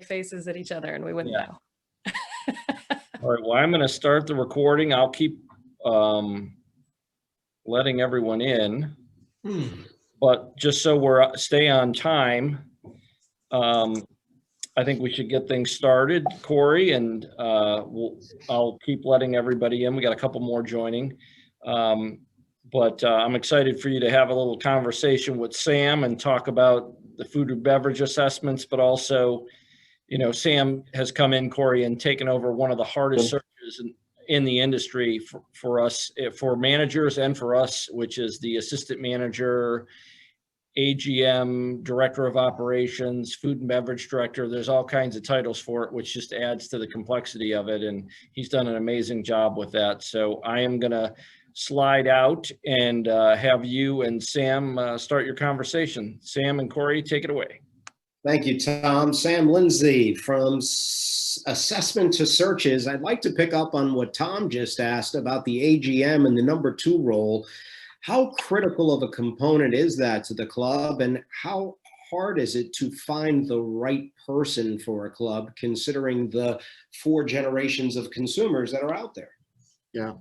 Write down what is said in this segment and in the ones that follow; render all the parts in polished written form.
faces at each other and we wouldn't Yeah. know. All right, well, I'm going to start the recording. I'll keep letting everyone in, but just so we're stay on time, I think we should get things started, Corey, and I'll keep letting everybody in. We got a couple more joining, but I'm excited for you to have a little conversation with Sam and talk about the food and beverage assessments, but also, you know, Sam has come in, Corey, and taken over one of the hardest searches in the industry for us, for managers and for us, which is the assistant manager, AGM, director of operations, food and beverage director. There's all kinds of titles for it, which just adds to the complexity of it. And he's done an amazing job with that. So I am going to slide out and have you and Sam start your conversation. Sam and Corey, take it away. Thank you, Tom. Sam Lindsay from Assessment to Searches. I'd like to pick up on what Tom just asked about the AGM and the number 2 role. How critical of a component is that to the club, and how hard is it to find the right person for a club, considering the 4 generations of consumers that are out there? Yeah.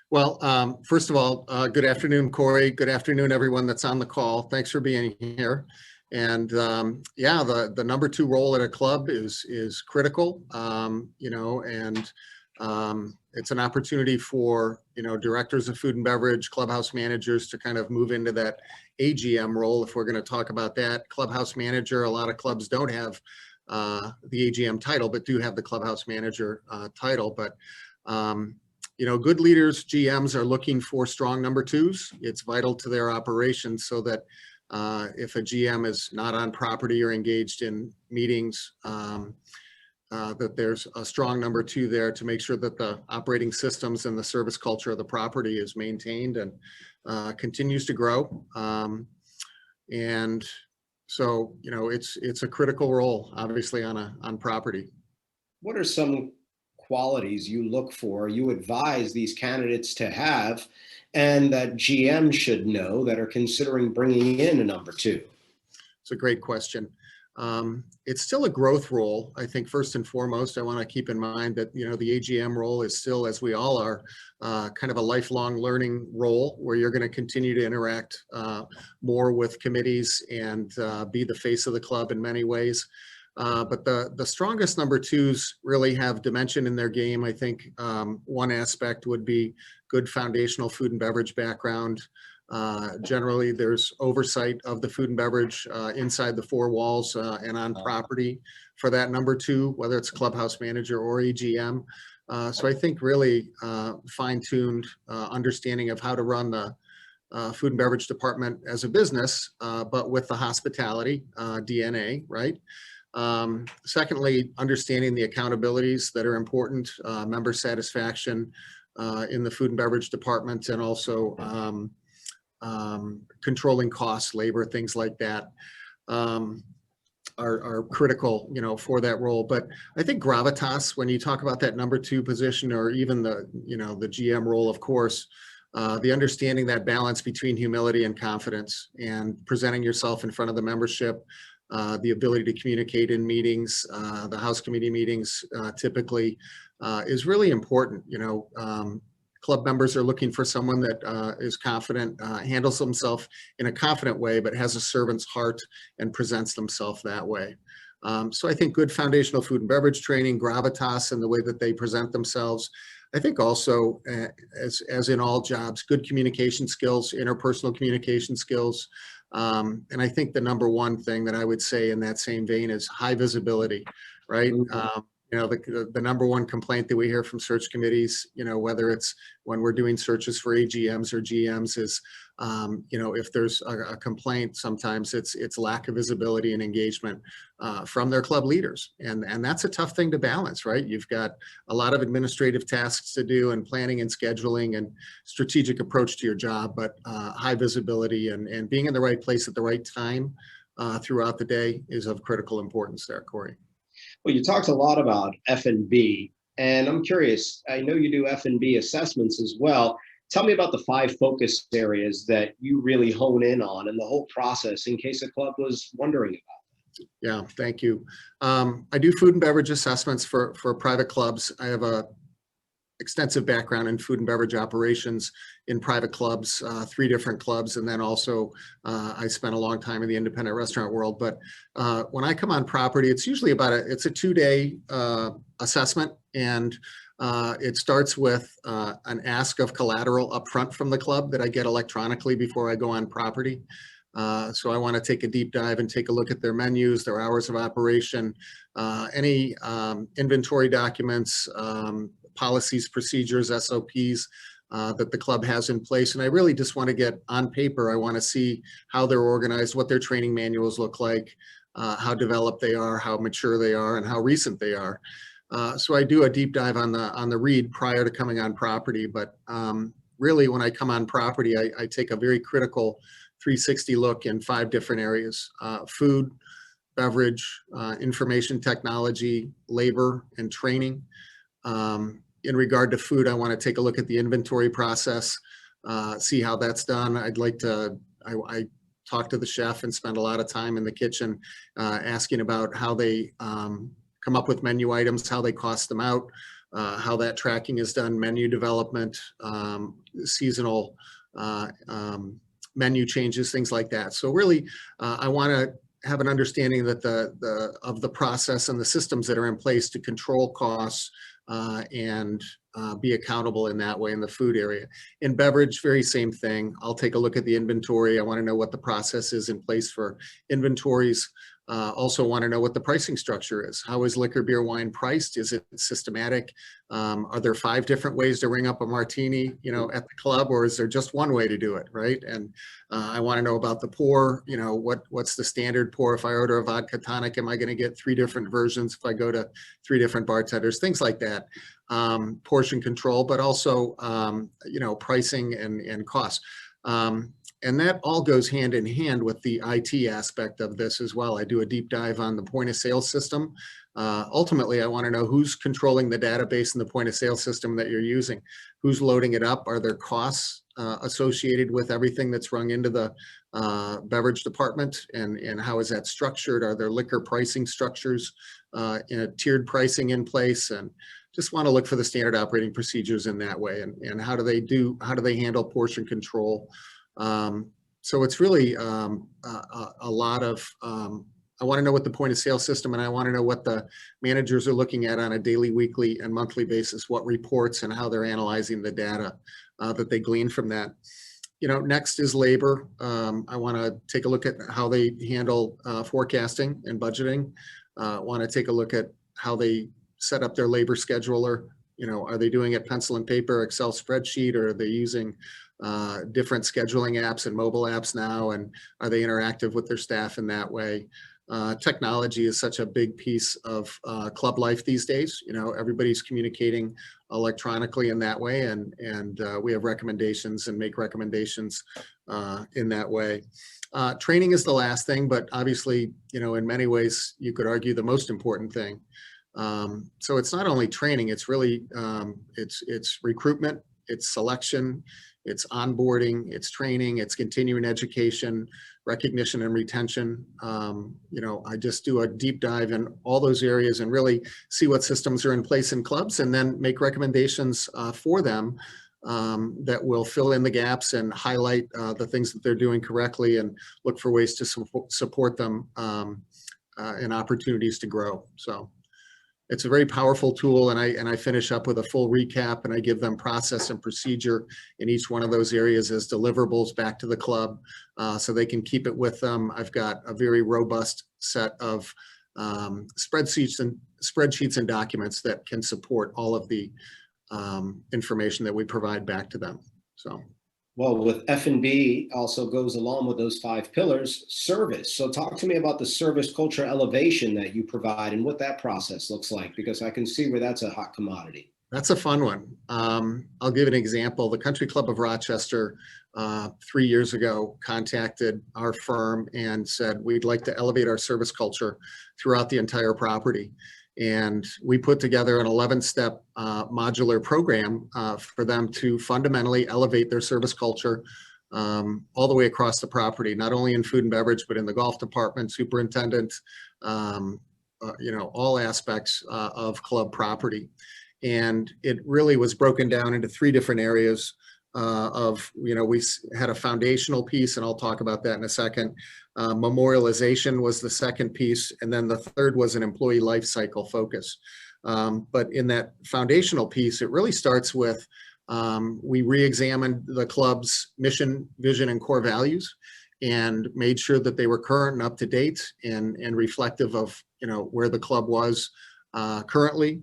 Well, first of all, good afternoon, Corey. Good afternoon, everyone that's on the call. Thanks for being here. And yeah, the number 2 role at a club is critical, you know, and it's an opportunity for, you know, directors of food and beverage, clubhouse managers to kind of move into that AGM role. If we're going to talk about that, clubhouse manager, a lot of clubs don't have the AGM title, but do have the clubhouse manager title. But you know, good leaders, GMs, are looking for strong number 2s. It's vital to their operations, so that if a GM is not on property or engaged in meetings, that there's a strong number 2 there to make sure that the operating systems and the service culture of the property is maintained and continues to grow. And so, you know, it's a critical role, obviously, on property. What are some qualities you look for, you advise these candidates to have, and that GM should know that are considering bringing in a number 2? It's a great question. It's still a growth role. I think first and foremost, I want to keep in mind that, you know, the AGM role is still, as we all are, kind of a lifelong learning role, where you're going to continue to interact more with committees and be the face of the club in many ways. But the strongest number 2s really have dimension in their game. I think one aspect would be good foundational food and beverage background. Generally, there's oversight of the food and beverage inside the 4 walls and on property for that number 2, whether it's clubhouse manager or AGM. So I think really fine-tuned understanding of how to run the food and beverage department as a business, but with the hospitality DNA, right? Secondly, understanding the accountabilities that are important, member satisfaction in the food and beverage department, and also controlling costs, labor, things like that are critical, you know, for that role. But I think gravitas, when you talk about that number 2 position, or even the, you know, the GM role, of course, the understanding that balance between humility and confidence, and presenting yourself in front of the membership, the ability to communicate in meetings, the house committee meetings typically is really important. You know, club members are looking for someone that is confident, handles himself in a confident way, but has a servant's heart and presents themselves that way. So I think good foundational food and beverage training, gravitas in the way that they present themselves. I think also, as in all jobs, good communication skills, interpersonal communication skills. And I think the number 1 thing that I would say in that same vein is high visibility, right? You know, the number 1 complaint that we hear from search committees, you know, whether it's when we're doing searches for AGMs or GMs, is, you know, if there's a complaint, sometimes it's lack of visibility and engagement from their club leaders. And that's a tough thing to balance, right? You've got a lot of administrative tasks to do, and planning and scheduling and strategic approach to your job, but high visibility and being in the right place at the right time throughout the day is of critical importance there, Corey. Well, you talked a lot about F&B, and I'm curious, I know you do F&B assessments as well. Tell me about the 5 focus areas that you really hone in on, and the whole process, in case a club was wondering about. Yeah, thank you. I do food and beverage assessments for private clubs. I have a extensive background in food and beverage operations in private clubs, 3 different clubs, and then also I spent a long time in the independent restaurant world. But when I come on property, it's usually it's a 2-day assessment, and it starts with an ask of collateral upfront from the club that I get electronically before I go on property. So I want to take a deep dive and take a look at their menus, their hours of operation, any inventory documents, policies, procedures, SOPs that the club has in place. And I really just want to get on paper. I want to see how they're organized, what their training manuals look like, how developed they are, how mature they are, and how recent they are. So I do a deep dive on the read prior to coming on property. But really, when I come on property, I take a very critical 360 look in 5 different areas: food, beverage, information technology, labor, and training. In regard to food, I want to take a look at the inventory process, see how that's done. I talk to the chef and spend a lot of time in the kitchen asking about how they come up with menu items, how they cost them out, how that tracking is done, menu development, seasonal menu changes, things like that. So really, I want to have an understanding that of the process and the systems that are in place to control costs and be accountable in that way in the food area. In beverage, very same thing. I'll take a look at the inventory. I want to know what the process is in place for inventories. Also want to know what the pricing structure is. How is liquor, beer, wine priced? Is it systematic? Are there 5 different ways to ring up a martini, at the club, or is there just one way to do it, right? And I want to know about the pour. What's the standard pour? If I order a vodka tonic, am I going to get 3 different versions if I go to 3 different bartenders? Things like that. Portion control, but also pricing and cost. And that all goes hand in hand with the IT aspect of this as well. I do a deep dive on the point of sale system. Ultimately, I want to know who's controlling the database and the point of sale system that you're using. Who's loading it up? Are there costs associated with everything that's rung into the beverage department? And how is that structured? Are there liquor pricing structures, tiered pricing in place? And just want to look for the standard operating procedures in that way. And how do they handle portion control? So it's really a lot of, I want to know what the point of sale system, and I want to know what the managers are looking at on a daily, weekly, and monthly basis, what reports and how they're analyzing the data that they glean from that. Next is labor. I want to take a look at how they handle forecasting and budgeting. Want to take a look at how they set up their labor scheduler. Are they doing it pencil and paper, Excel spreadsheet, or are they using different scheduling apps and mobile apps now, and are they interactive with their staff in that way? Technology is such a big piece of club life these days. Everybody's communicating electronically in that way, and we have recommendations and make recommendations in that way. Training is the last thing, but obviously, in many ways, you could argue the most important thing. So it's not only training, it's really, it's recruitment, it's selection, it's onboarding, it's training, it's continuing education, recognition and retention. I just do a deep dive in all those areas and really see what systems are in place in clubs, and then make recommendations for them that will fill in the gaps and highlight the things that they're doing correctly, and look for ways to support them and opportunities to grow. So it's a very powerful tool, and I finish up with a full recap, and I give them process and procedure in each one of those areas as deliverables back to the club, so they can keep it with them. I've got a very robust set of spreadsheets and documents that can support all of the information that we provide back to them. So. Well, with F&B also goes along with those 5 pillars, service. So talk to me about the service culture elevation that you provide and what that process looks like, because I can see where that's a hot commodity. That's a fun one. I'll give an example. The Country Club of Rochester 3 years ago contacted our firm and said, we'd like to elevate our service culture throughout the entire property. And we put together an 11-step modular program for them to fundamentally elevate their service culture all the way across the property, not only in food and beverage, but in the golf department, superintendent, all aspects of club property. And it really was broken down into 3 different areas we had a foundational piece, and I'll talk about that in a second. Memorialization was the second piece, and then the third was an employee life cycle focus. But in that foundational piece, it really starts with we re-examined the club's mission, vision, and core values, and made sure that they were current and up to date and reflective of where the club was currently.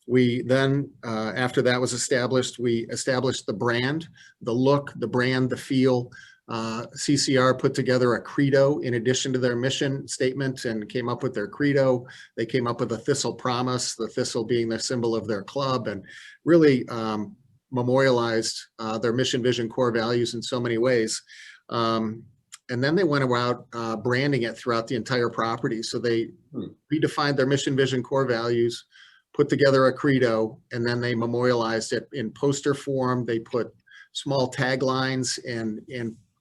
We then, after that was established, we established the brand, the look, the brand, the feel. CCR put together a credo in addition to their mission statement and came up with their credo. They came up with a thistle promise, the thistle being the symbol of their club, and really memorialized their mission, vision, core values in so many ways. And then they went about branding it throughout the entire property. So they redefined their mission, vision, core values, put together a credo, and then they memorialized it in poster form. They put small taglines and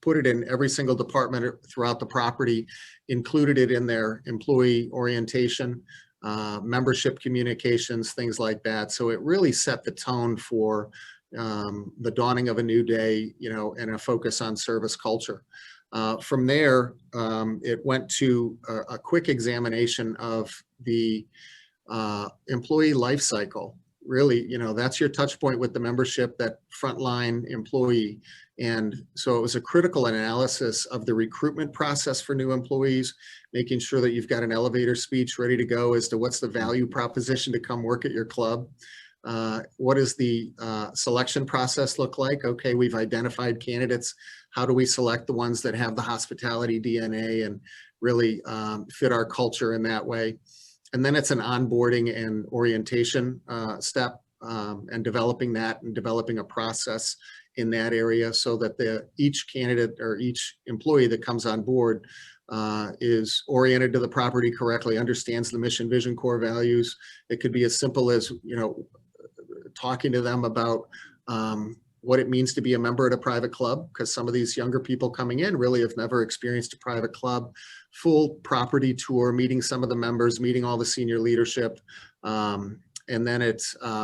put it in every single department throughout the property, included it in their employee orientation, membership communications, things like that. So it really set the tone for the dawning of a new day, and a focus on service culture. From there, it went to a quick examination of the employee life cycle. Really, that's your touch point with the membership, that frontline employee. And so it was a critical analysis of the recruitment process for new employees, making sure that you've got an elevator speech ready to go as to what's the value proposition to come work at your club. What does the selection process look like? Okay, we've identified candidates. How do we select the ones that have the hospitality DNA and really fit our culture in that way? And then it's an onboarding and orientation step, and developing that and developing a process in that area so that each candidate or each employee that comes on board is oriented to the property correctly, understands the mission, vision, core values. It could be as simple as, talking to them about what it means to be a member at a private club, because some of these younger people coming in really have never experienced a private club. Full property tour, meeting some of the members, meeting all the senior leadership. And then it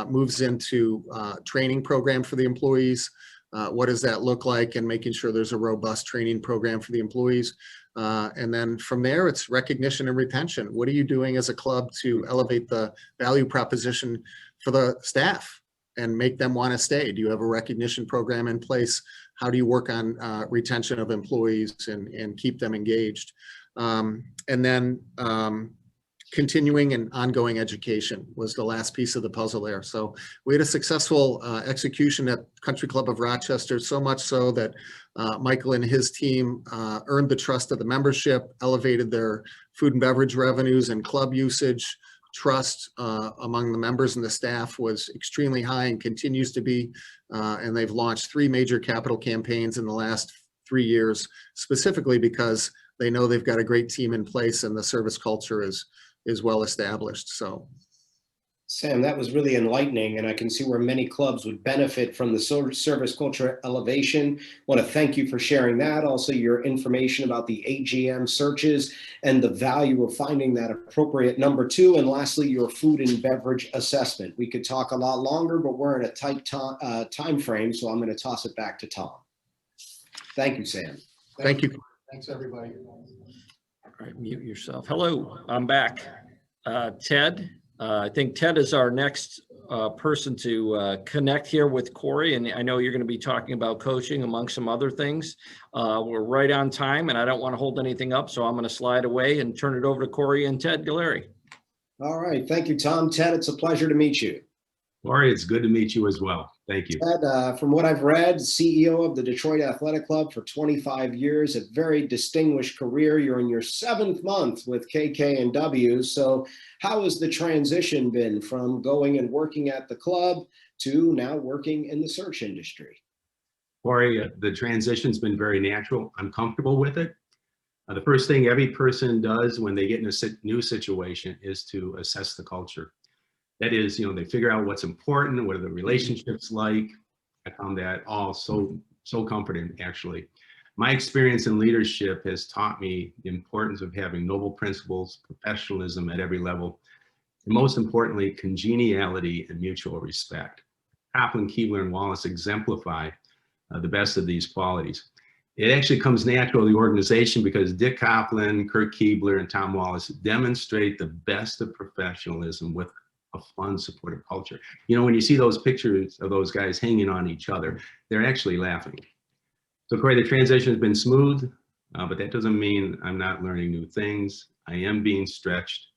moves into training program for the employees. What does that look like? And making sure there's a robust training program for the employees. And then from there, it's recognition and retention. What are you doing as a club to elevate the value proposition for the staff and make them want to stay? Do you have a recognition program in place? How do you work on retention of employees and keep them engaged? And then continuing and ongoing education was the last piece of the puzzle there. So we had a successful execution at Country Club of Rochester, so much so that Michael and his team earned the trust of the membership, elevated their food and beverage revenues and club usage. Trust among the members and the staff was extremely high and continues to be. And they've launched 3 major capital campaigns in the last 3 years, specifically because they know they've got a great team in place and the service culture is well established. So, Sam, that was really enlightening, and I can see where many clubs would benefit from the service culture elevation. I want to thank you for sharing that. Also, your information about the AGM searches and the value of finding that appropriate number 2. And lastly, your food and beverage assessment. We could talk a lot longer, but we're in a tight time frame, so I'm going to toss it back to Tom. Thank you, Sam. Thank you. Thanks, everybody. All right, mute yourself. Hello, I'm back. Ted. I think Ted is our next person to connect here with Corey, and I know you're going to be talking about coaching among some other things. We're right on time, and I don't want to hold anything up, so I'm going to slide away and turn it over to Corey and Ted Galleri. All right. Thank you, Tom. Ted, it's a pleasure to meet you. Corey, it's good to meet you as well. Thank you. Ted, from what I've read, CEO of the Detroit Athletic Club for 25 years, a very distinguished career. You're in your 7th month with KK&W. So how has the transition been from going and working at the club to now working in the search industry? Corey, the transition's been very natural. I'm comfortable with it. The first thing every person does when they get in a new situation is to assess the culture. That is, they figure out what's important, what are the relationships like. I found that all so comforting, actually. My experience in leadership has taught me the importance of having noble principles, professionalism at every level, and most importantly, congeniality and mutual respect. Kopplin, Kuebler, and Wallace exemplify the best of these qualities. It actually comes natural to the organization because Dick Kopplin, Kurt Kuebler, and Tom Wallace demonstrate the best of professionalism with a fun, supportive culture. You know, when you see those pictures of those guys hanging on each other, they're actually laughing. So Corey, the transition has been smooth, but that doesn't mean I'm not learning new things. I am being stretched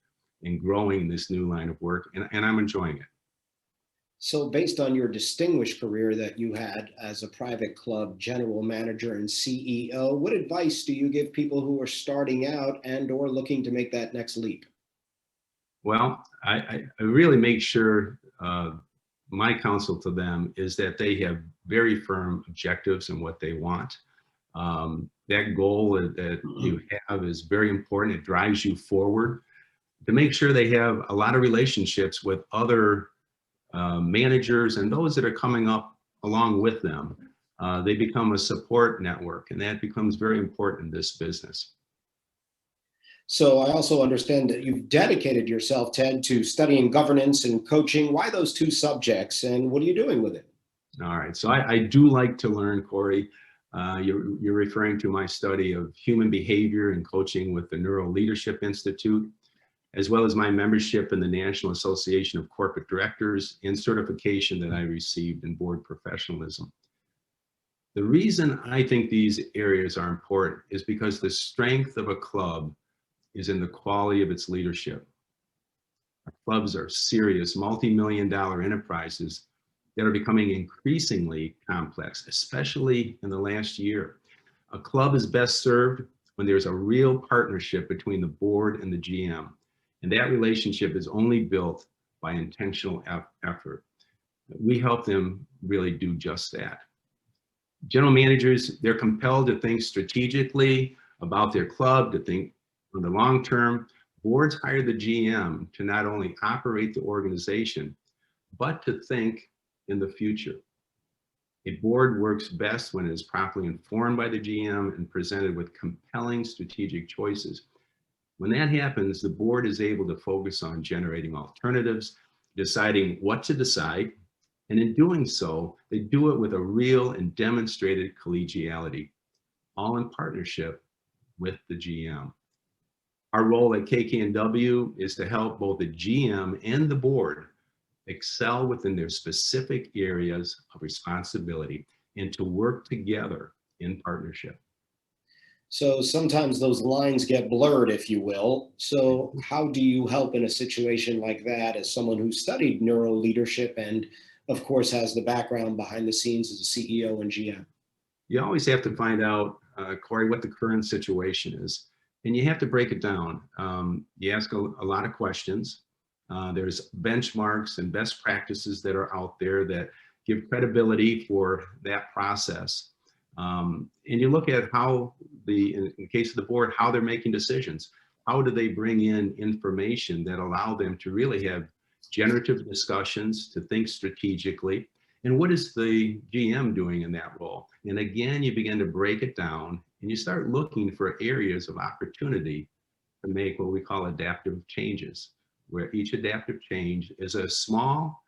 and growing this new line of work, and I'm enjoying it. So based on your distinguished career that you had as a private club general manager and CEO, what advice do you give people who are starting out and or looking to make that next leap? Well, I really make sure my counsel to them is that they have very firm objectives in what they want. That goal that you have is very important. It drives you forward. To make sure they have a lot of relationships with other managers and those that are coming up along with them. They become a support network, and that becomes very important in this business. So I also understand that you've dedicated yourself, Ted, to studying governance and coaching. Why those two subjects, and what are you doing with it? All right, so I do like to learn, Corey. You're referring to my study of human behavior and coaching with the Neuro Leadership Institute, as well as my membership in the National Association of Corporate Directors and certification that I received in board professionalism. The reason I think these areas are important is because the strength of a club is in the quality of its leadership. Our clubs are serious, multi-million-dollar enterprises that are becoming increasingly complex, especially in the last year. A club is best served when there's a real partnership between the board and the GM, and that relationship is only built by intentional effort. We help them really do just that. General managers, they're compelled to think strategically about their club, to think in the long term. Boards hire the GM to not only operate the organization, but to think in the future. A board works best when it is properly informed by the GM and presented with compelling strategic choices. When that happens, the board is able to focus on generating alternatives, deciding what to decide, and in doing so, they do it with a real and demonstrated collegiality, all in partnership with the GM. Our role at KK&W is to help both the GM and the board excel within their specific areas of responsibility and to work together in partnership. So sometimes those lines get blurred, if you will. So how do you help in a situation like that as someone who studied neuro leadership and of course has the background behind the scenes as a CEO and GM? You always have to find out, Corey, what the current situation is. And you have to break it down. You ask a lot of questions. There's benchmarks and best practices that are out there that give credibility for that process. And you look at how in the case of the board, how they're making decisions. How do they bring in information that allow them to really have generative discussions, to think strategically? And what is the GM doing in that role? And again, you begin to break it down and you start looking for areas of opportunity to make what we call adaptive changes, where each adaptive change is a small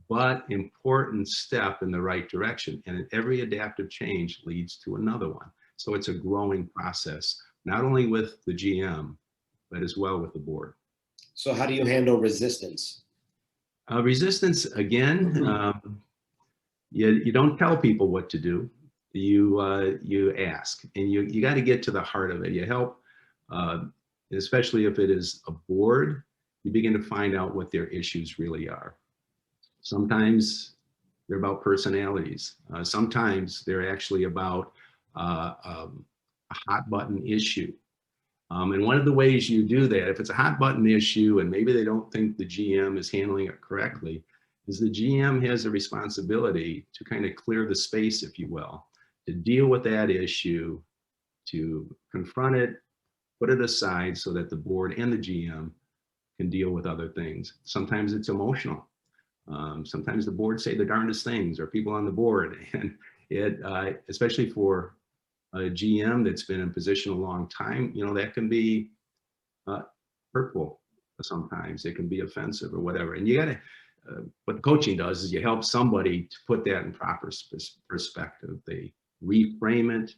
but important step in the right direction. And every adaptive change leads to another one. So it's a growing process, not only with the GM, but as well with the board. So how do you handle resistance? Resistance, again, you don't tell people what to do. You ask, and you got to get to the heart of it. You help, especially if it is a board, you begin to find out what their issues really are. Sometimes they're about personalities. Sometimes they're actually about a hot button issue. And one of the ways you do that, if it's a hot button issue and maybe they don't think the GM is handling it correctly, is the GM has a responsibility to kind of clear the space, if you will, to deal with that issue, to confront it, put it aside so that the board and the GM can deal with other things. Sometimes it's emotional. Sometimes the board say the darndest things, or people on the board, and it, especially for a GM that's been in position a long time, you know, that can be hurtful sometimes. It can be offensive or whatever. And you got to, what coaching does is you help somebody to put that in proper perspective. They reframe it.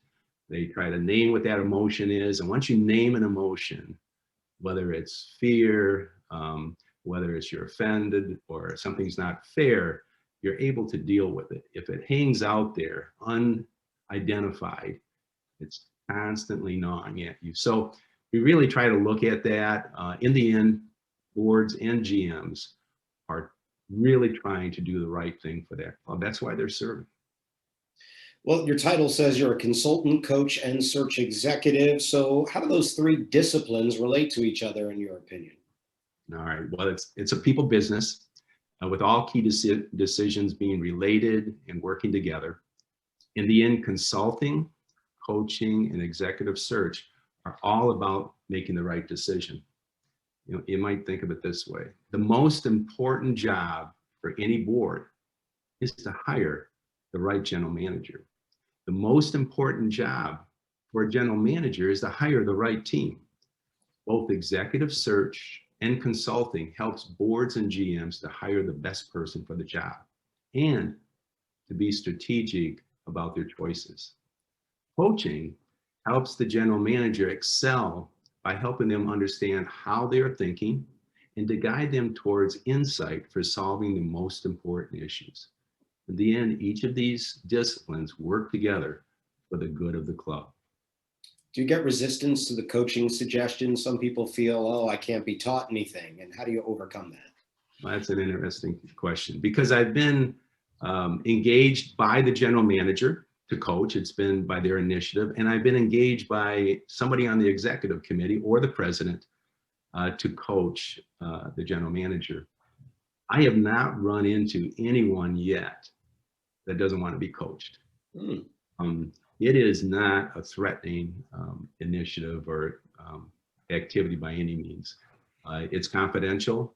They try to name what that emotion is. And once you name an emotion, whether it's fear, whether it's you're offended or something's not fair, you're able to deal with it. If it hangs out there unidentified, it's constantly gnawing at you. So we really try to look at that. In the end, boards and GMs are really trying to do the right thing for that club. That's why they're serving. Well, your title says you're a consultant, coach, and search executive. So how do those three disciplines relate to each other, in your opinion? All right. Well, it's a people business with all key decisions being related and working together. In the end, consulting, coaching, and executive search are all about making the right decision. You know, you might think of it this way. The most important job for any board is to hire the right general manager. The most important job for a general manager is to hire the right team. Both executive search and consulting helps boards and GMs to hire the best person for the job and to be strategic about their choices. Coaching helps the general manager excel by helping them understand how they are thinking and to guide them towards insight for solving the most important issues. In the end, each of these disciplines work together for the good of the club. Do you get resistance to the coaching suggestions? Some people feel, oh, I can't be taught anything. And how do you overcome that? Well, that's an interesting question because I've been engaged by the general manager to coach. It's been by their initiative, and I've been engaged by somebody on the executive committee or the president to coach the general manager. I have not run into anyone yet that doesn't want to be coached. It is not a threatening initiative or activity by any means. It's confidential.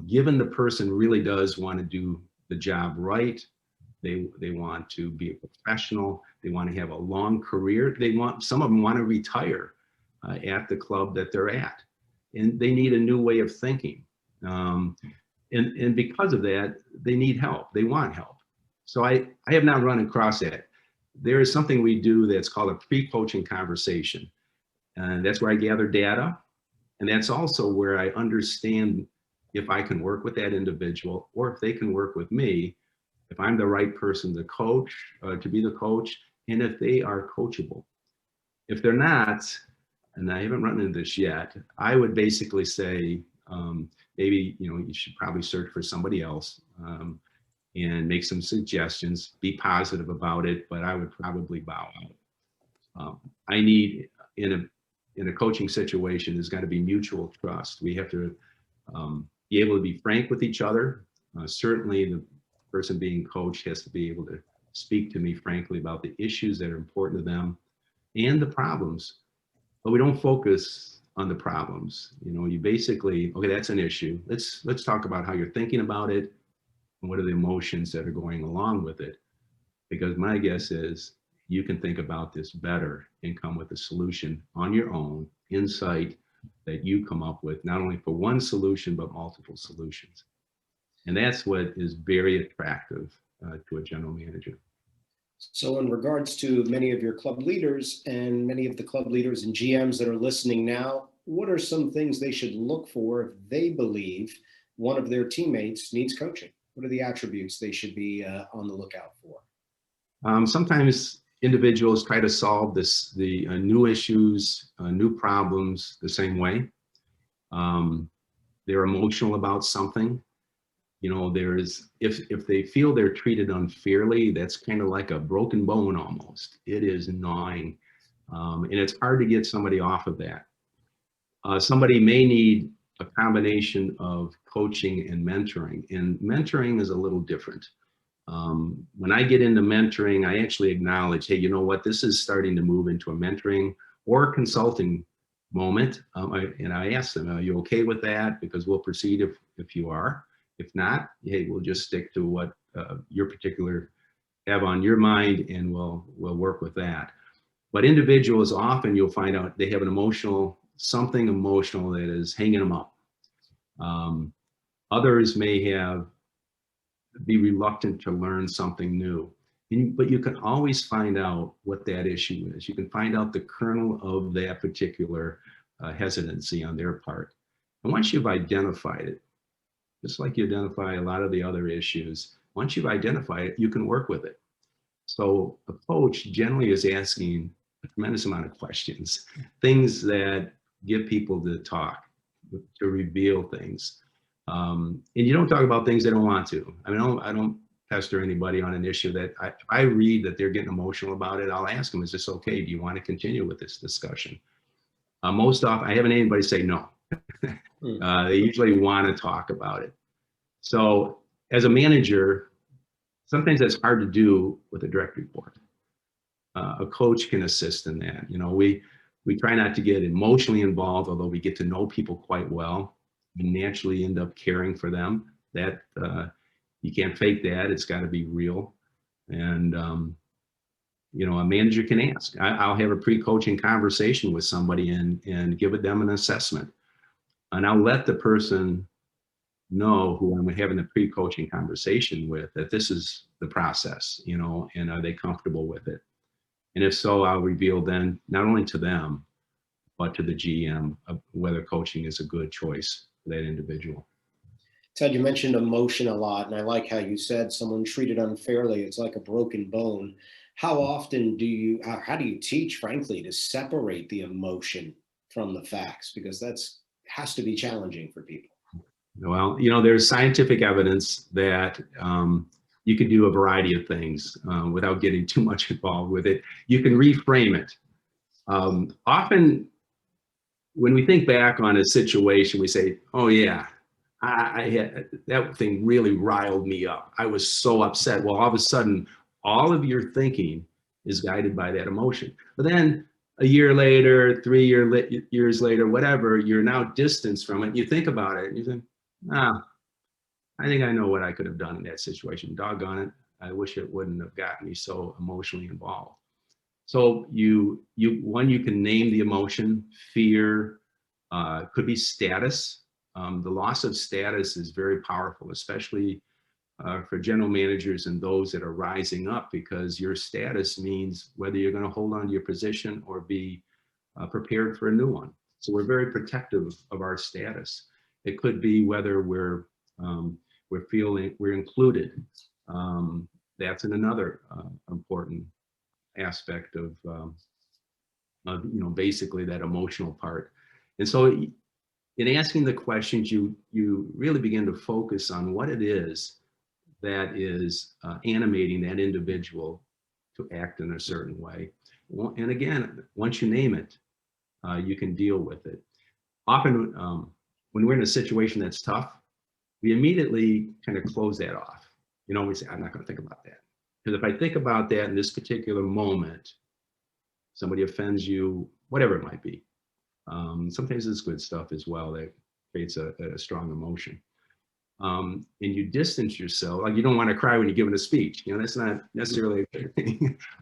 Given the person really does want to do the job right, they want to be a professional, they want to have a long career, some of them want to retire at the club that they're at, and they need a new way of thinking. And because of that, they need help, they want help. So I have not run across that. There is something we do that's called a pre-coaching conversation. And that's where I gather data. And that's also where I understand if I can work with that individual or if they can work with me, if I'm the right person to coach, to be the coach, and if they are coachable. If they're not, and I haven't run into this yet, I would basically say, maybe, you know, you should probably search for somebody else. And make some suggestions, be positive about it, but I would probably bow out. I need, in a coaching situation, there's got to be mutual trust. We have to be able to be frank with each other. Certainly the person being coached has to be able to speak to me frankly about the issues that are important to them and the problems, but we don't focus on the problems. You know, you basically, okay, that's an issue. Let's talk about how you're thinking about it. What are the emotions that are going along with it? Because my guess is you can think about this better and come with a solution on your own, insight that you come up with, not only for one solution, but multiple solutions. And that's what is very attractive to a general manager. So in regards to many of your club leaders and many of the club leaders and GMs that are listening now, what are some things they should look for if they believe one of their teammates needs coaching? What are the attributes they should be on the lookout for? Sometimes individuals try to solve the new issues, new problems the same way. They're emotional about something. You know, if they feel they're treated unfairly, that's kind of like a broken bone almost. It is gnawing, and it's hard to get somebody off of that. Somebody may need a combination of coaching and mentoring is a little different. When I get into mentoring, I actually acknowledge, hey, you know what, this is starting to move into a mentoring or consulting moment. And I ask them, are you okay with that? Because we'll proceed if you are. If not, hey, we'll just stick to what your particular have on your mind, and we'll work with that. But individuals, often you'll find out they have something emotional that is hanging them up. Others may be reluctant to learn something new. But you can always find out what that issue is. You can find out the kernel of that particular hesitancy on their part. And once you've identified it, just like you identify a lot of the other issues, once you've identified it, you can work with it. So a coach generally is asking a tremendous amount of questions, things that get people to talk, to reveal things. And you don't talk about things they don't want to. I mean, I don't pester anybody on an issue that I read that they're getting emotional about it. I'll ask them, is this okay? Do you want to continue with this discussion? Most often, I haven't had anybody say no. They usually want to talk about it. So as a manager, sometimes that's hard to do with a direct report. A coach can assist in that. You know, we try not to get emotionally involved, although we get to know people quite well. We naturally end up caring for them. That you can't fake that. It's got to be real. And you know, a manager can ask. I'll have a pre-coaching conversation with somebody and give them an assessment, and I'll let the person know who I'm having a pre-coaching conversation with that this is the process, you know, and are they comfortable with it? And if so, I'll reveal then not only to them, but to the GM of whether coaching is a good choice for that individual. Ted, you mentioned emotion a lot, and I like how you said someone treated unfairly, it's like a broken bone. How often how do you teach, frankly, to separate the emotion from the facts? Because has to be challenging for people. Well, you know, there's scientific evidence that you can do a variety of things without getting too much involved with it. You can reframe it. Often, when we think back on a situation, we say, oh yeah, I had that thing really riled me up. I was so upset. Well, all of a sudden, all of your thinking is guided by that emotion. But then a year later, 3 years later, whatever, you're now distanced from it. You think about it and you think, I think I know what I could have done in that situation. Doggone it. I wish it wouldn't have gotten me so emotionally involved. So you can name the emotion. Fear, could be status. The loss of status is very powerful, especially for general managers and those that are rising up, because your status means whether you're going to hold on to your position or be prepared for a new one. So we're very protective of our status. It could be whether we're feeling we're included. That's another important aspect of you know, basically that emotional part. And so in asking the questions, you really begin to focus on what it is that is animating that individual to act in a certain way. And again, once you name it, you can deal with it. Often, when we're in a situation that's tough, we immediately kind of close that off. You know, we say, I'm not going to think about that. Because if I think about that in this particular moment, somebody offends you, whatever it might be. Sometimes it's good stuff as well that creates a strong emotion. And you distance yourself, like you don't want to cry when you're giving a speech. You know, that's not necessarily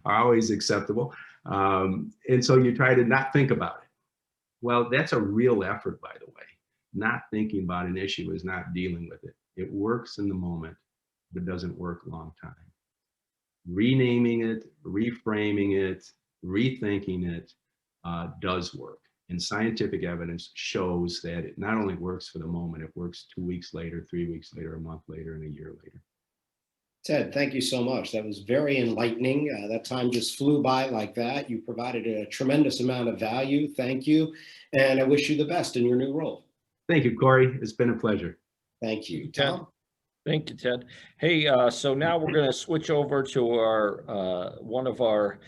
always acceptable. And so you try to not think about it. Well, that's a real effort, by the way. Not thinking about an issue is not dealing with it. It works in the moment, but doesn't work a long time. Renaming it, reframing it, rethinking it does work. And scientific evidence shows that it not only works for the moment, it works 2 weeks later, 3 weeks later, a month later, and a year later. Ted, thank you so much. That was very enlightening. That time just flew by like that. You provided a tremendous amount of value. Thank you. And I wish you the best in your new role. Thank you, Corey. It's been a pleasure. Thank you. Ted. Tom? Thank you, Ted. Hey, so now we're going to switch over to our one of our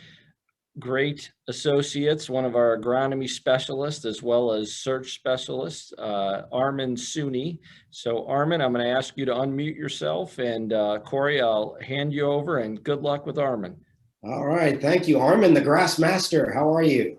great associates, one of our agronomy specialists, as well as search specialists, Armin Suni. So Armin, I'm going to ask you to unmute yourself, and Corey, I'll hand you over, and good luck with Armin. All right. Thank you. Armin, the grass master. How are you?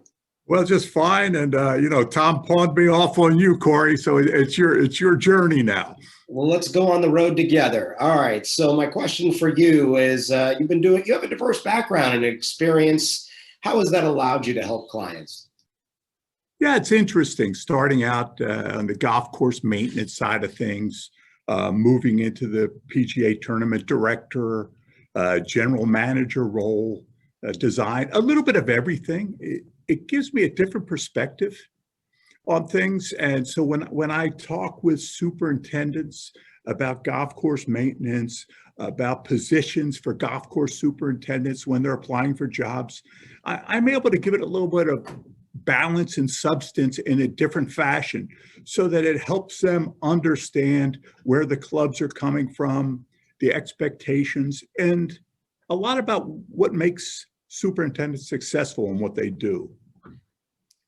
Well, just fine. And, you know, Tom pawned me off on you, Corey. So it's your journey now. Well, let's go on the road together. All right. So my question for you is, you have a diverse background and experience. How has that allowed you to help clients? Yeah, it's interesting. Starting out on the golf course maintenance side of things, moving into the PGA tournament director, general manager role, design, a little bit of everything. It gives me a different perspective on things. And so when I talk with superintendents about golf course maintenance, about positions for golf course superintendents when they're applying for jobs, I'm able to give it a little bit of balance and substance in a different fashion so that it helps them understand where the clubs are coming from, the expectations, and a lot about what makes superintendents successful in what they do.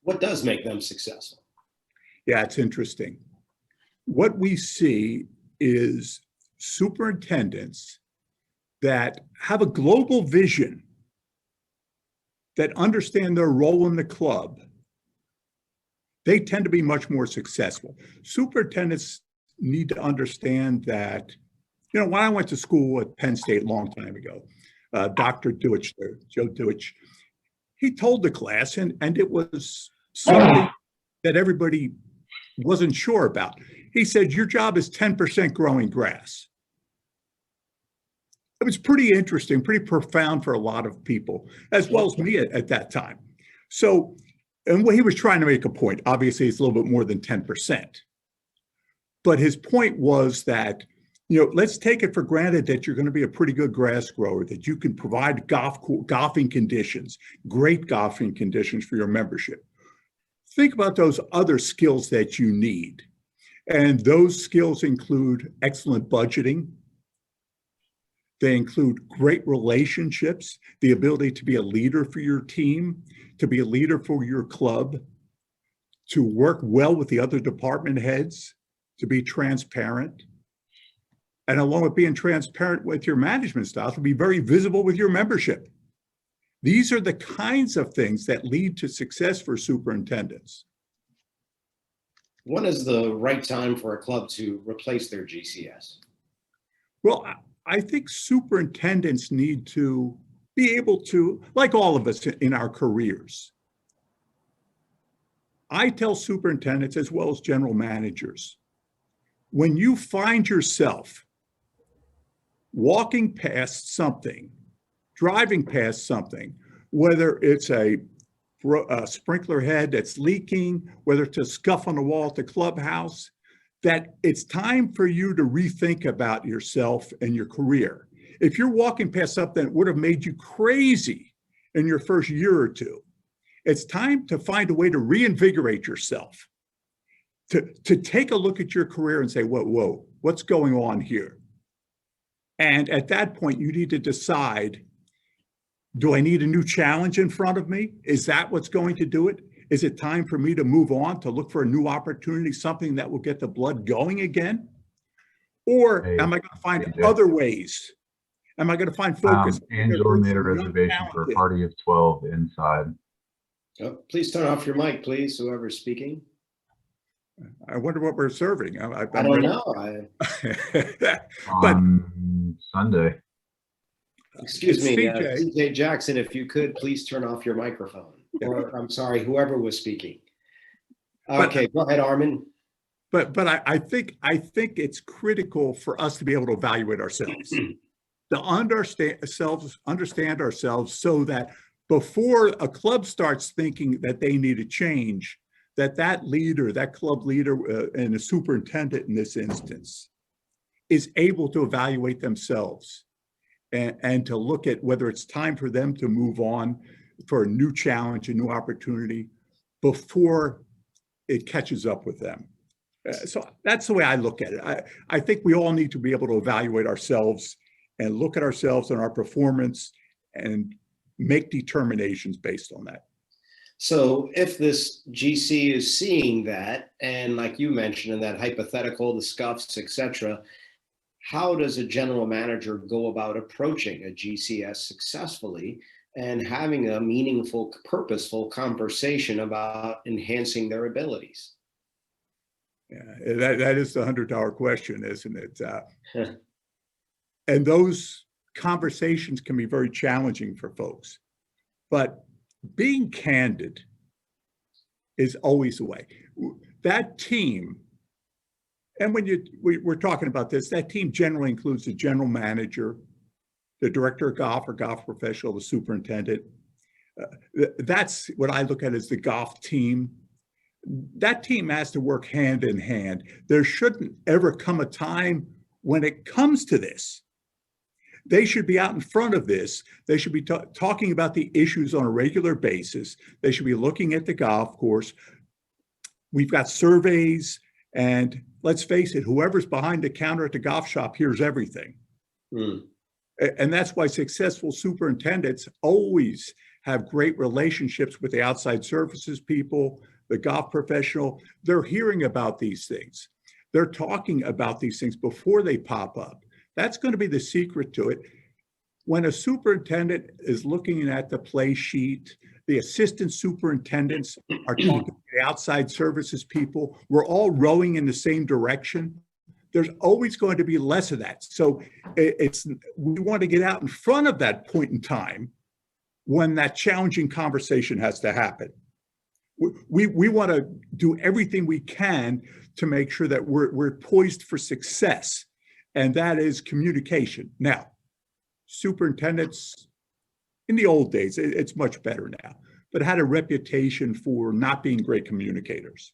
What does make them successful? Yeah, it's interesting. What we see is superintendents that have a global vision, that understand their role in the club. They tend to be much more successful. Superintendents need to understand that, you know, when I went to school at Penn State a long time ago, Dr. Deutsch, Joe Deutsch, he told the class, and it was something that everybody wasn't sure about. He said, your job is 10% growing grass. It was pretty interesting, pretty profound for a lot of people, as well as me at that time. So, and what he was trying to make a point, obviously it's a little bit more than 10%. But his point was that, you know, let's take it for granted that you're going to be a pretty good grass grower, that you can provide golfing conditions, great golfing conditions for your membership. Think about those other skills that you need. And those skills include excellent budgeting. They include great relationships, the ability to be a leader for your team, to be a leader for your club, to work well with the other department heads, to be transparent. And along with being transparent with your management style, to be very visible with your membership. These are the kinds of things that lead to success for superintendents. When is the right time for a club to replace their GCS? Well, I think superintendents need to be able to, like all of us in our careers, I tell superintendents as well as general managers, when you find yourself walking past something, driving past something, whether it's a sprinkler head that's leaking, whether it's a scuff on the wall at the clubhouse, that it's time for you to rethink about yourself and your career. If you're walking past something that would have made you crazy in your first year or two, it's time to find a way to reinvigorate yourself, to take a look at your career and say, whoa, what's going on here? And at that point, you need to decide, do I need a new challenge in front of me? Is that what's going to do it? Is it time for me to move on, to look for a new opportunity, something that will get the blood going again? Or am I going to find other ways? Am I going to find focus? Angela made a reservation for a party of 12 inside. Oh, please turn off your mic, please, whoever's speaking. I wonder what we're serving. I don't know. But Sunday. Excuse me, CJ. CJ Jackson, if you could please turn off your microphone. Or I'm sorry, whoever was speaking. Okay, go ahead, Armin. But I think it's critical for us to be able to evaluate ourselves, to understand ourselves, so that before a club starts thinking that they need a change, that leader, that club leader, and a superintendent in this instance, is able to evaluate themselves and to look at whether it's time for them to move on for a new challenge, a new opportunity, before it catches up with them. So that's the way I look at it. I think we all need to be able to evaluate ourselves and look at ourselves and our performance and make determinations based on that. So if this GC is seeing that, and like you mentioned in that hypothetical, the scuffs, etc., how does a general manager go about approaching a GCS successfully and having a meaningful, purposeful conversation about enhancing their abilities? Yeah, that is the $100 question, isn't it? And those conversations can be very challenging for folks. But being candid is always the way. That team, and when we're talking about this, that team generally includes the general manager, the director of golf or golf professional, the superintendent. That's what I look at as the golf team. That team has to work hand in hand. There shouldn't ever come a time when it comes to this. They should be out in front of this. They should be talking about the issues on a regular basis. They should be looking at the golf course. We've got surveys, and let's face it, whoever's behind the counter at the golf shop hears everything. And that's why successful superintendents always have great relationships with the outside services people, the golf professional. They're hearing about these things. They're talking about these things before they pop up. That's going to be the secret to it. When a superintendent is looking at the play sheet, the assistant superintendents are talking to the outside services people. We're all rowing in the same direction. There's always going to be less of that. So we want to get out in front of that point in time when that challenging conversation has to happen. We want to do everything we can to make sure that we're poised for success, and that is communication. Now, superintendents, in the old days, it's much better now, but had a reputation for not being great communicators.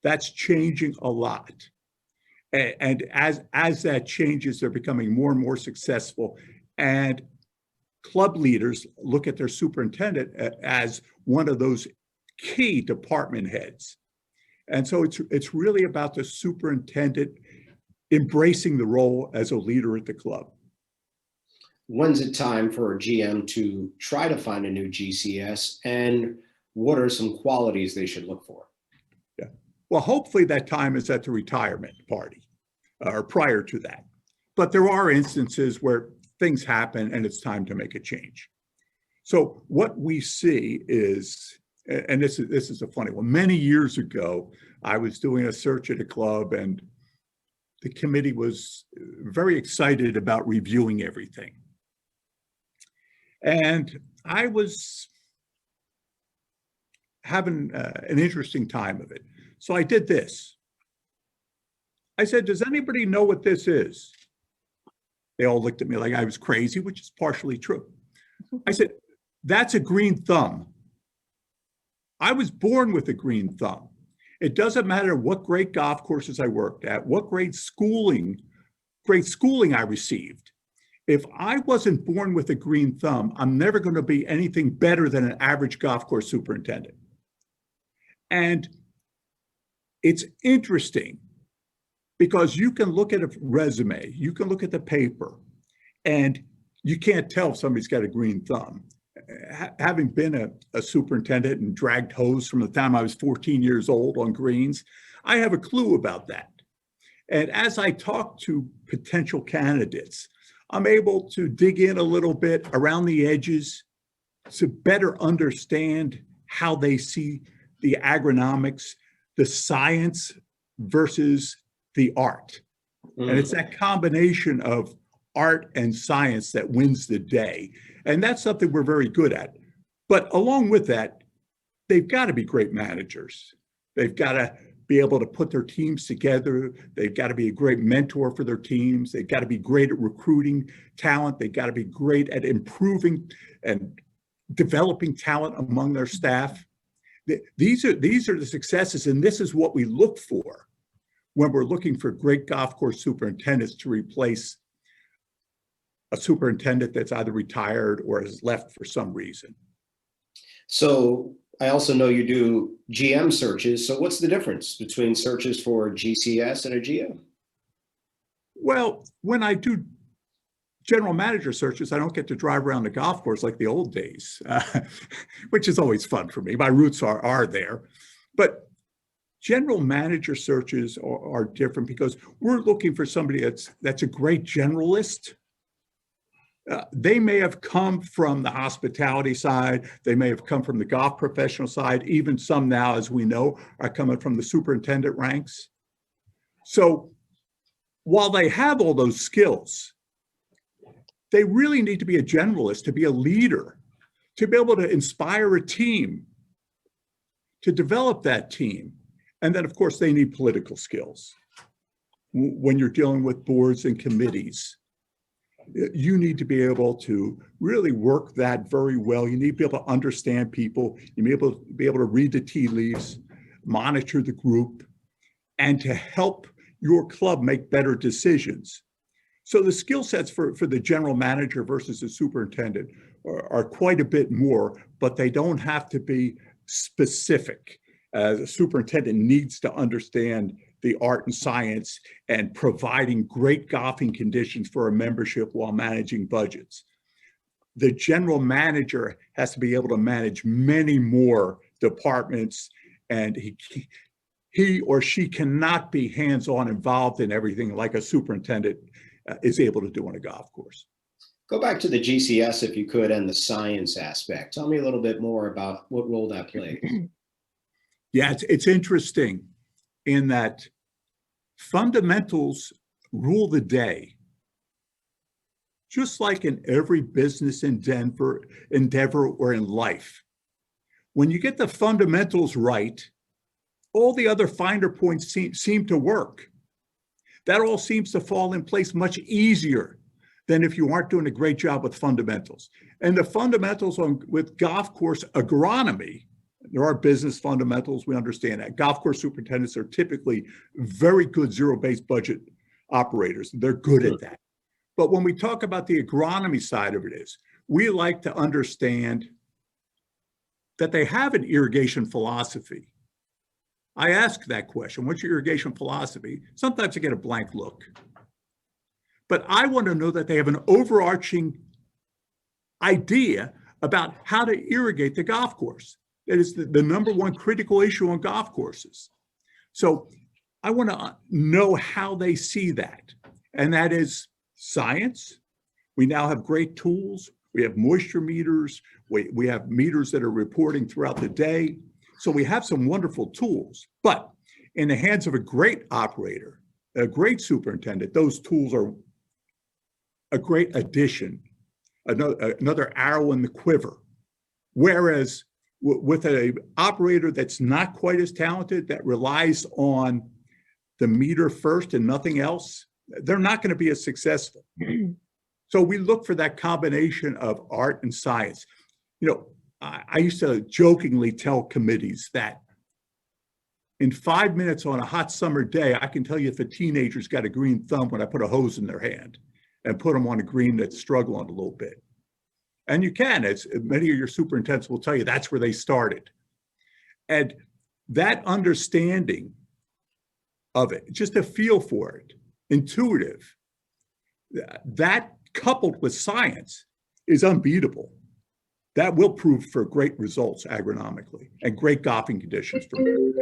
That's changing a lot. And as that changes, they're becoming more and more successful. And club leaders look at their superintendent as one of those key department heads. And so it's really about the superintendent embracing the role as a leader at the club. When's it time for a GM to try to find a new GCS, and what are some qualities they should look for? Yeah. Well, hopefully that time is at the retirement party or prior to that. But there are instances where things happen and it's time to make a change. So what we see is, and this is a funny one. Many years ago, I was doing a search at a club, and the committee was very excited about reviewing everything. And I was having an interesting time of it. So I did this. I said, does anybody know what this is? They all looked at me like I was crazy, which is partially true. I said, that's a green thumb. I was born with a green thumb. It doesn't matter what great golf courses I worked at, what great schooling I received. If I wasn't born with a green thumb, I'm never going to be anything better than an average golf course superintendent. And it's interesting because you can look at a resume, you can look at the paper, and you can't tell if somebody's got a green thumb. Having been a superintendent and dragged hose from the time I was 14 years old on greens, I have a clue about that. And as I talk to potential candidates, I'm able to dig in a little bit around the edges to better understand how they see the agronomics, the science versus the art. And it's that combination of art and science that wins the day. And that's something we're very good at. But along with that, they've got to be great managers. They've got to be able to put their teams together. They've got to be a great mentor for their teams. They've got to be great at recruiting talent. They've got to be great at improving and developing talent among their staff. These are the successes, and this is what we look for when we're looking for great golf course superintendents to replace a superintendent that's either retired or has left for some reason. So I also know you do GM searches. So what's the difference between searches for GCS and a GM? Well, when I do general manager searches, I don't get to drive around the golf course like the old days, which is always fun for me. My roots are there. But general manager searches are different because we're looking for somebody that's a great generalist. They may have come from the hospitality side. They may have come from the golf professional side. Even some now, as we know, are coming from the superintendent ranks. So while they have all those skills, they really need to be a generalist, to be a leader, to be able to inspire a team, to develop that team. And then, of course, they need political skills. When you're dealing with boards and committees, you need to be able to really work that very well. You need to be able to understand people. You need to be able to read the tea leaves, monitor the group, and to help your club make better decisions. So the skill sets for the general manager versus the superintendent are quite a bit more, but they don't have to be specific. The superintendent needs to understand the art and science and providing great golfing conditions for a membership while managing budgets. The general manager has to be able to manage many more departments, and he or she cannot be hands-on involved in everything like a superintendent is able to do on a golf course. Go back to the GCS if you could and the science aspect. Tell me a little bit more about what role that plays. Yeah, it's interesting in that fundamentals rule the day. Just like in every business endeavor or in life. When you get the fundamentals right, all the other finer points seem to work. That all seems to fall in place much easier than if you aren't doing a great job with fundamentals. And the fundamentals with golf course agronomy, there are business fundamentals, we understand that. Golf course superintendents are typically very good zero-based budget operators. They're good at that. But when we talk about the agronomy side of it is, we like to understand that they have an irrigation philosophy. I ask that question, what's your irrigation philosophy? Sometimes I get a blank look. But I want to know that they have an overarching idea about how to irrigate the golf course. That is the number one critical issue on golf courses. So I want to know how they see that. And that is science. We now have great tools. We have moisture meters. We have meters that are reporting throughout the day. So we have some wonderful tools. But in the hands of a great operator, a great superintendent, those tools are a great addition, another arrow in the quiver. Whereas with an operator that's not quite as talented, that relies on the meter first and nothing else, they're not going to be as successful. So we look for that combination of art and science. You know, I used to jokingly tell committees that in 5 minutes on a hot summer day, I can tell you if a teenager's got a green thumb when I put a hose in their hand and put them on a green that's struggling a little bit. And you can, as many of your superintendents will tell you, that's where they started. And that understanding of it, just a feel for it, intuitive, that coupled with science is unbeatable. That will prove for great results agronomically and great golfing conditions for me.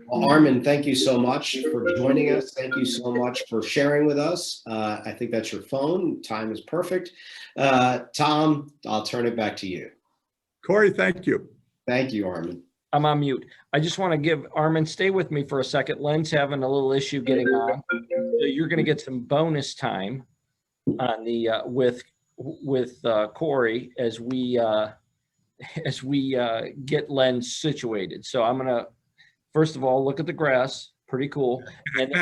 Well, Armin, thank you so much for joining us. Thank you so much for sharing with us. I think that's your phone. Time is perfect. Tom, I'll turn it back to you. Corey, thank you. Thank you, Armin. I'm on mute. I just want to give Armin, stay with me for a second. Len's having a little issue getting on. So you're going to get some bonus time on the with Corey as we get Len situated. So I'm going to, first of all, look at the grass. Pretty cool. And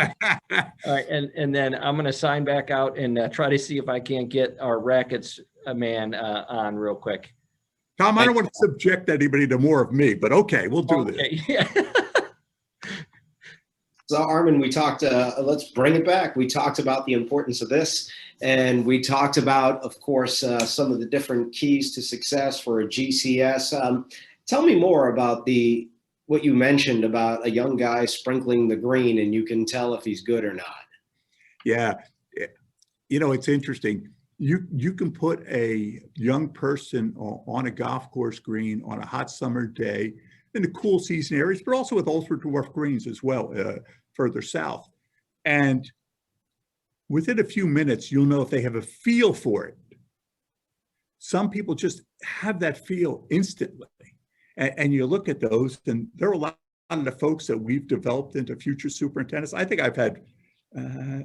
and then I'm going to sign back out and try to see if I can't get our rackets man on real quick. Tom, I don't want to subject anybody to more of me, but okay, we'll do this. Yeah. So Armin, we talked, let's bring it back. We talked about the importance of this, and we talked about, of course, some of the different keys to success for a GCS. Tell me more about what you mentioned about a young guy sprinkling the green and you can tell if he's good or not. Yeah, you know, it's interesting. You can put a young person on a golf course green on a hot summer day in the cool season areas, but also with ultra dwarf greens as well, further south. And within a few minutes, you'll know if they have a feel for it. Some people just have that feel instantly. And you look at those, and there are a lot of the folks that we've developed into future superintendents. I think I've had,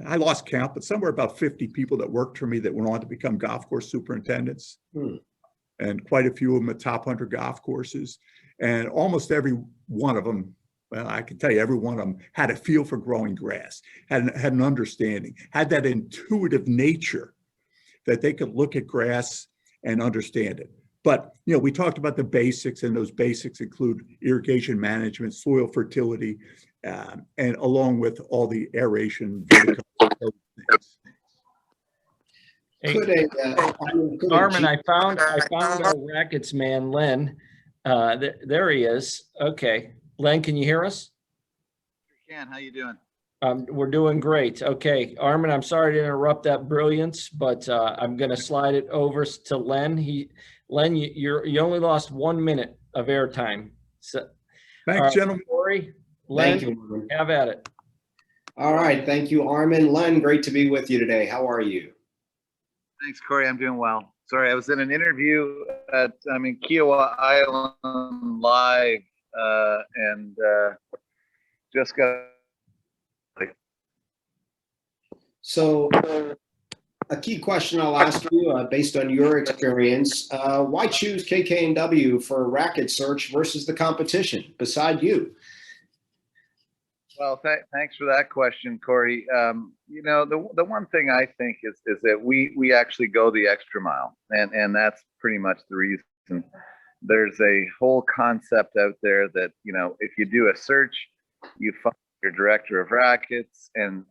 I lost count, but somewhere about 50 people that worked for me that went on to become golf course superintendents. and quite a few of them at top 100 golf courses. And almost every one of them, well, I can tell you every one of them had a feel for growing grass, had an understanding, had that intuitive nature that they could look at grass and understand it. But, you know, we talked about the basics, and those basics include irrigation management, soil fertility, and along with all the aeration, vertical things. Hey, Could Armin, I found our rackets man, Len. There he is. Okay. Len, can you hear us? Can, how you doing? We're doing great. Okay, Armin, I'm sorry to interrupt that brilliance, but I'm going to slide it over to Len. Len, you only lost 1 minute of airtime. So, Thanks, gentlemen. Corey, Len, Thank you. have at it. All right. Thank you, Armin. Len, great to be with you today. How are you? Thanks, Corey. I'm doing well. Sorry, I was in an interview at Kiowa Island Live, and just got. So a key question I'll ask you, based on your experience, why choose KK&W for a racket search versus the competition beside you? Well, thanks for that question, Corey. You know, the one thing I think is that we actually go the extra mile, and that's pretty much the reason. There's a whole concept out there that, you know, if you do a search, you find your director of rackets and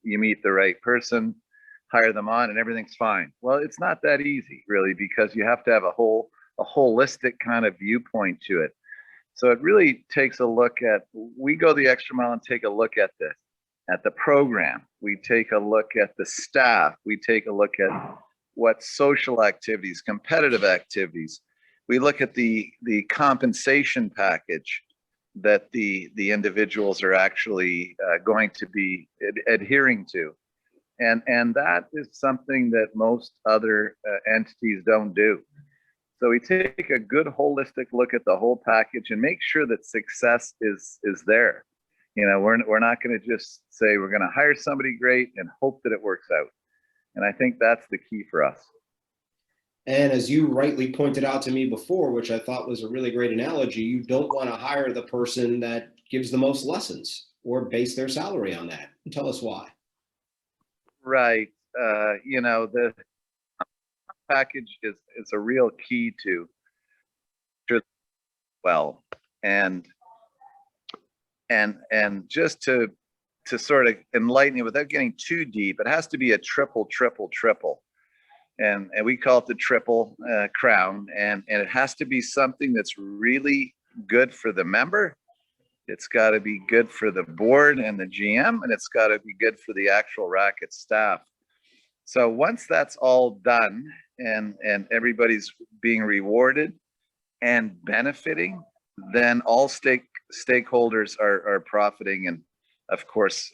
you meet the right person, hire them on, and everything's fine. Well, it's not that easy, really, because you have to have a holistic kind of viewpoint to it. So it really takes a look at, we go the extra mile and take a look at the program. We take a look at the staff. We take a look at what social activities, competitive activities. We look at the compensation package that the individuals are actually going to be adhering to. And that is something that most other entities don't do. So we take a good holistic look at the whole package and make sure that success is there. You know, we're not going to just say we're going to hire somebody great and hope that it works out. And I think that's the key for us. And as you rightly pointed out to me before, which I thought was a really great analogy, you don't want to hire the person that gives the most lessons or base their salary on that. Tell us why. Right. You know, the package is a real key to well, and just to sort of enlighten you without getting too deep, it has to be a triple. And we call it the triple crown, and it has to be something that's really good for the member. It's got to be good for the board and the GM, and it's got to be good for the actual racket staff. So once that's all done and everybody's being rewarded and benefiting, then all stakeholders are profiting and, of course,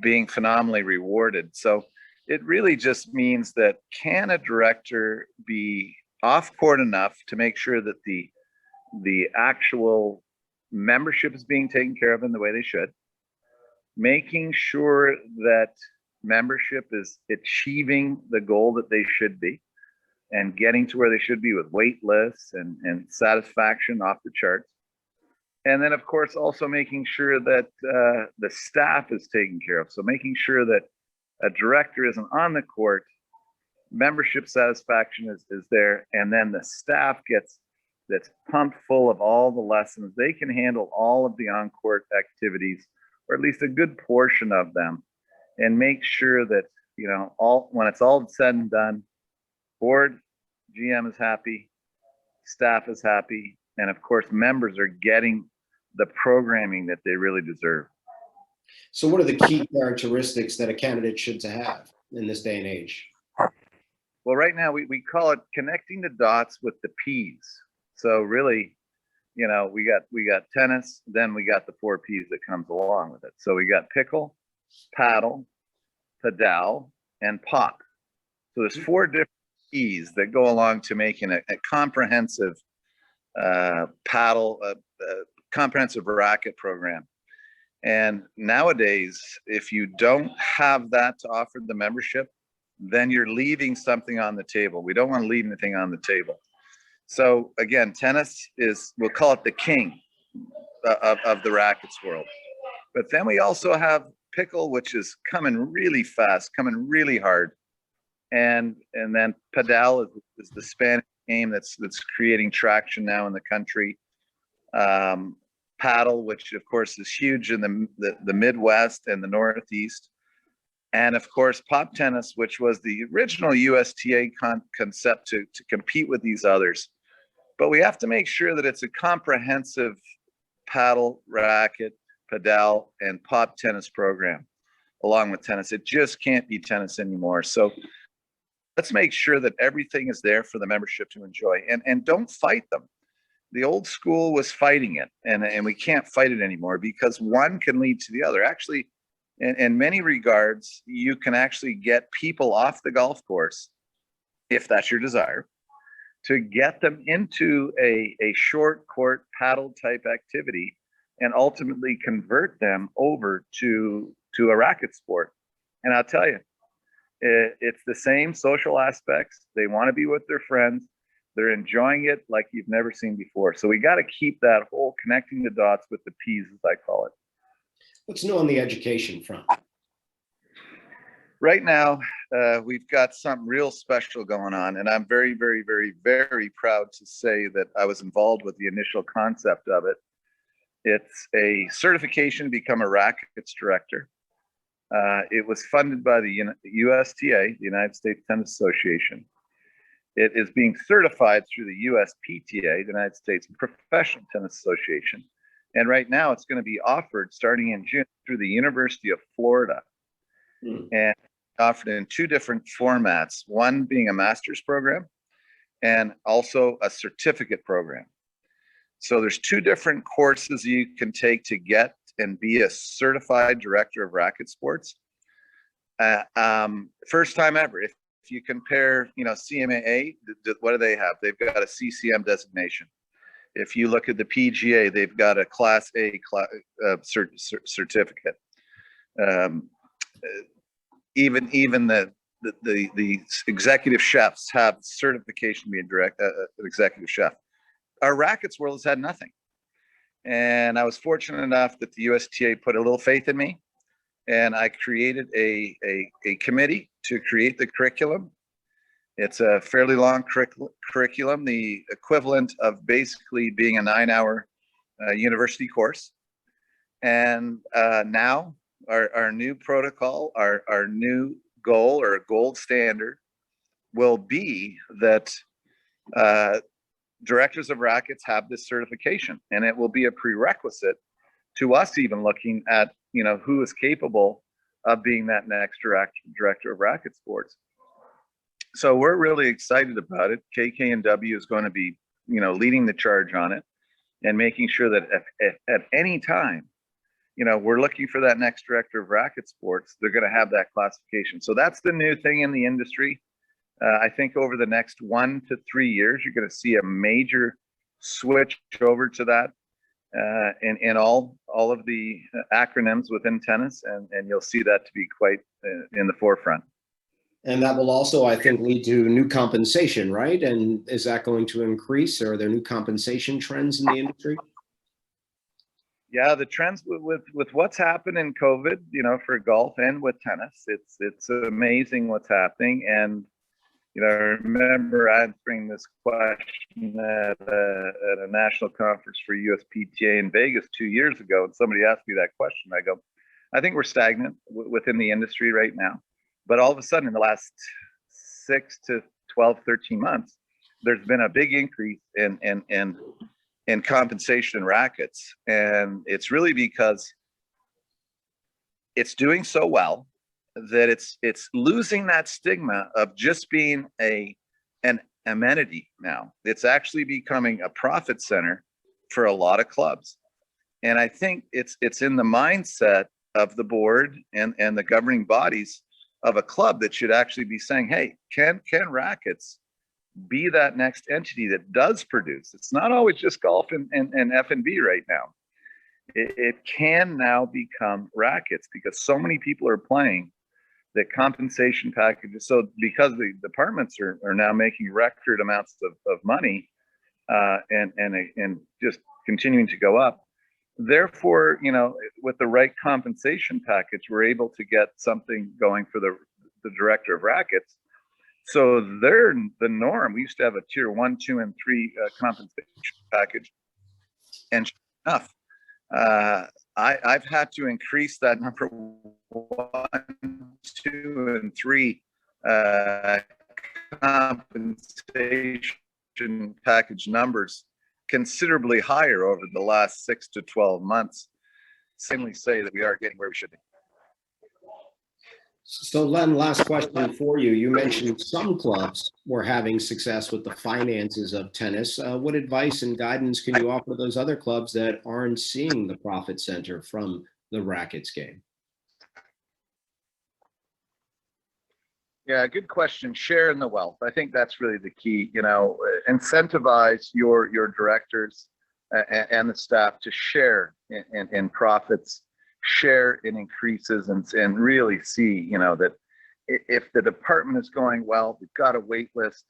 being phenomenally rewarded. So it really just means that, can a director be off court enough to make sure that the actual membership is being taken care of in the way they should, making sure that membership is achieving the goal that they should be and getting to where they should be with wait lists and satisfaction off the charts. And then, of course, also making sure that the staff is taken care of. So making sure that a director isn't on the court, membership satisfaction is there, and then the staff that's pumped full of all the lessons. They can handle all of the on-court activities, or at least a good portion of them, and make sure that, you know, when it's all said and done, board, GM is happy, staff is happy, and of course, members are getting the programming that they really deserve. So what are the key characteristics that a candidate should have in this day and age? Well, right now we call it connecting the dots with the P's. So really, you know, we got tennis, then we got the 4 P's that comes along with it. So we got pickle, paddle, padel, and pop. So there's 4 different P's that go along to making a comprehensive comprehensive racket program. And nowadays, if you don't have that to offer the membership, then you're leaving something on the table. We don't want to leave anything on the table. So again, tennis is, we'll call it the king of the rackets world. But then we also have pickle, which is coming really fast, coming really hard. And then padel is the Spanish game that's creating traction now in the country. Paddle, which of course is huge in the Midwest and the Northeast. And of course, pop tennis, which was the original USTA concept to compete with these others. But we have to make sure that it's a comprehensive paddle, racket, padel, and pop tennis program along with tennis. It just can't be tennis anymore. So let's make sure that everything is there for the membership to enjoy, and don't fight them. The old school was fighting it, and we can't fight it anymore because one can lead to the other. Actually, in many regards, you can actually get people off the golf course, if that's your desire, to get them into a short court paddle type activity and ultimately convert them over to a racket sport. And I'll tell you, it's the same social aspects. They want to be with their friends. They're enjoying it like you've never seen before. So we got to keep that whole connecting the dots with the P's, as I call it. What's new on the education front? Right now, we've got something real special going on, and I'm very, very, very, very proud to say that I was involved with the initial concept of it. It's a certification to become a rackets director. It was funded by the USTA, the United States Tennis Association. It is being certified through the USPTA, the United States Professional Tennis Association. And right now it's going to be offered starting in June through the University of Florida. And offered in two different formats, one being a master's program and also a certificate program. So there's two different courses you can take to get and be a certified director of racket sports. First time ever. If you compare, CMAA, what do they have? They've got a CCM designation. If you look at the PGA, they've got a Class A certificate. Even the executive chefs have certification to be an executive chef. Our rackets world has had nothing. And I was fortunate enough that the USTA put a little faith in me, and I created a committee to create the curriculum. It's a fairly long curriculum, the equivalent of basically being a 9-hour university course. And now our new protocol, our new goal or gold standard will be that directors of rackets have this certification, and it will be a prerequisite to us even looking at, who is capable of being that next director of racket sports. So we're really excited about it. KK&W is going to be, leading the charge on it and making sure that if at any time, we're looking for that next director of racket sports, they're going to have that classification. So that's the new thing in the industry. I think over the next 1 to 3 years, you're going to see a major switch over to that in all of the acronyms within tennis, and you'll see that to be quite in the forefront. And that will also, I think, lead to new compensation, right? And is that going to increase? Or are there new compensation trends in the industry? Yeah, the trends with what's happened in COVID, for golf and with tennis, it's amazing what's happening. And I remember answering this question at a national conference for USPTA in Vegas 2 years ago, and somebody asked me that question. I go, I think we're stagnant within the industry right now. But all of a sudden, in the last 6 to 12, 13 months, there's been a big increase in compensation in rackets. And it's really because it's doing so well that it's losing that stigma of just being an amenity now. It's actually becoming a profit center for a lot of clubs. And I think it's in the mindset of the board and the governing bodies of a club that should actually be saying, hey, can rackets be that next entity that does produce? It's not always just golf and F&B right now. It can now become rackets because so many people are playing the compensation packages. So because the departments are now making record amounts of money, and just continuing to go up. Therefore, you know, with the right compensation package, we're able to get something going for the director of rackets. So they're the norm. We used to have a tier 1, 2, and 3 compensation package, and sure enough, I've had to increase that number 1, 2, and 3 compensation package numbers considerably higher over the last 6 to 12 months. Simply say that we are getting where we should be. So Len, last question for you. You mentioned some clubs were having success with the finances of tennis. What advice and guidance can you offer those other clubs that aren't seeing the profit center from the rackets game? Yeah, good question. Share in the wealth. I think that's really the key. You know, incentivize your directors and the staff to share in profits, share in increases, and really see, you know, that if the department is going well, we've got a wait list.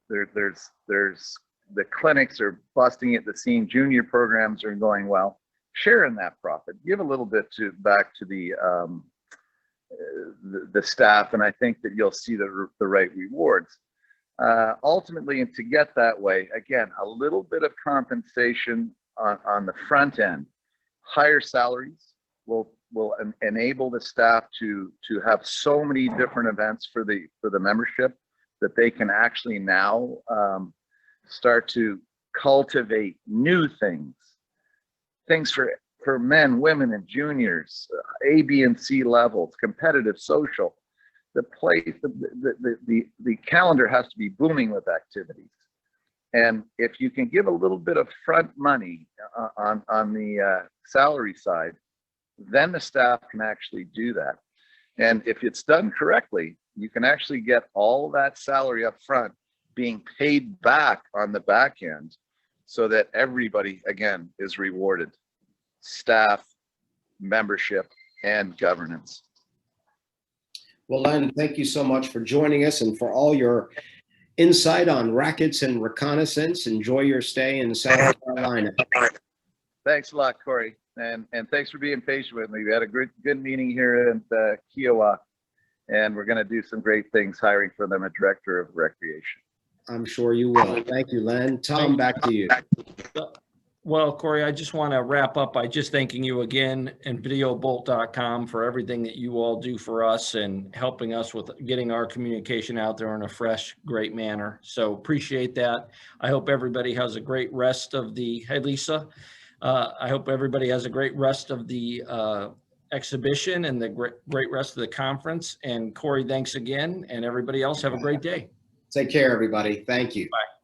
There's the clinics are busting at the seam. Junior programs are going well. Share in that profit. Give a little bit back to the staff, and I think that you'll see the right rewards. Ultimately, and to get that way, again, a little bit of compensation on the front end. Higher salaries will enable the staff to have so many different events for the membership that they can actually now start to cultivate new things for men, women, and juniors, A, B, and C levels, competitive, social. The calendar has to be booming with activities. And if you can give a little bit of front money on the salary side, then the staff can actually do that. And if it's done correctly, you can actually get all that salary up front being paid back on the back end, so that everybody, again, is rewarded. Staff, membership, and governance. Well, Len, thank you so much for joining us and for all your insight on rackets and reconnaissance. Enjoy your stay in South Carolina. Thanks a lot, Corey. And thanks for being patient with me. We had a good meeting here at Kiowa, and we're going to do some great things hiring for them a director of recreation. I'm sure you will. Thank you, Len. Tom, back to you. Well, Corey, I just want to wrap up by just thanking you again and videobolt.com for everything that you all do for us and helping us with getting our communication out there in a fresh, great manner. So appreciate that. I hope everybody has a great rest of the, hey, Lisa, I hope everybody has a great rest of the exhibition and the great rest of the conference. And Corey, thanks again. And everybody else have a great day. Take care, everybody. Thank you. Bye.